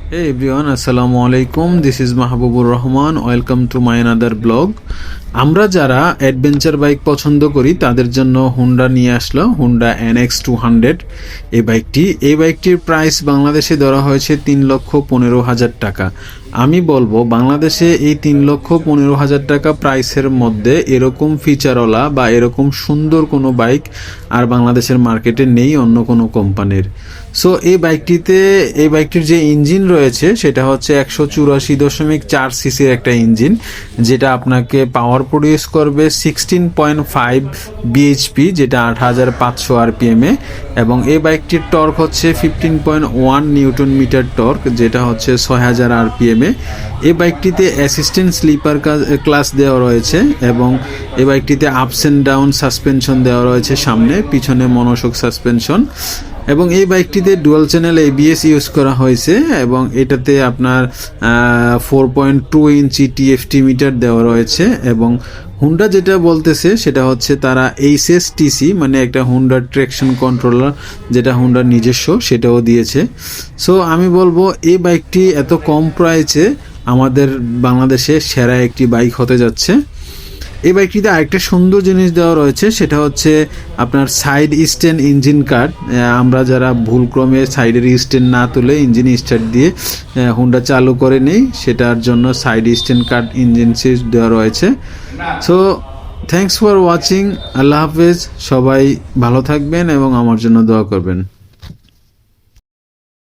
Hey everyone, Assalamu alaikum. This is Mahbubur Rahman. Welcome to my another blog. আমরা যারা adventure bike পছন্দ করি তাদের জন্য হুন্ডা নিয়ে আসলো হুন্ডা NX 200 এই বাইকটির প্রাইস বাংলাদেশে ধরা হয়েছে 3,15,000 টাকা। আমি বলবো বাংলাদেশে এই 3,15,000 টাকা প্রাইসের মধ্যে এরকম ফিচারওয়ালা বা এরকম সুন্দর কোনো বাইক আর বাংলাদেশের মার্কেটে নেই অন্য কোনো কোম্পানির। সো এই বাইকটির যে ইঞ্জিন রয়েছে সেটা হচ্ছে 184.4 সিসির একটা ইঞ্জিন, যেটা আপনাকে পাওয়ার প্রডিউস করবে 16.5 বিএইচপি, যেটা 8,500 RPM এ, এবং এই বাইকটির টর্ক হচ্ছে 15.1 নিউটন মিটার টর্ক, যেটা হচ্ছে 6,000 RPM এ। এই বাইকটিতে অ্যাসিস্ট্যান্ট স্লিপার ক্লাস দেওয়া রয়েছে এবং এই বাইকটিতে আপস অ্যান্ড ডাউন সাসপেনশন দেওয়া রয়েছে, সামনে পিছনে মনোশক সাসপেনশন, এবং এই বাইকটিতে ডুয়াল চ্যানেল ABS ইউজ করা হয়েছে এবং এটাতে আপনার 4.2 ইঞ্চি TFT মিটার দেওয়া রয়েছে। এবং হুন্ডা যেটা বলতেছে সেটা হচ্ছে তারা HSTC মানে একটা হুন্ডা ট্র্যাকশন কন্ট্রোলার, যেটা হুন্ডার নিজস্ব, সেটাও দিয়েছে। সো আমি বলবো এই বাইকটি এত কম প্রাইসে আমাদের বাংলাদেশে সেরা একটি বাইক হতে যাচ্ছে। এই বাইকটিতে আরেকটা সুন্দর জিনিস দেওয়া রয়েছে, সেটা হচ্ছে আপনার সাইড স্ট্যান্ড ইঞ্জিন কাট। আমরা যারা ভুলক্রমে সাইডের স্ট্যান্ড না তুলে ইঞ্জিন স্টার্ট দিয়ে হুন্ডা চালু করে নেই, সেটার জন্য side stand cut engine seat দেওয়া রয়েছে। So thanks for watching. আল্লাহ হাফেজ, সবাই ভালো থাকবেন এবং আমার জন্য দোয়া করবেন।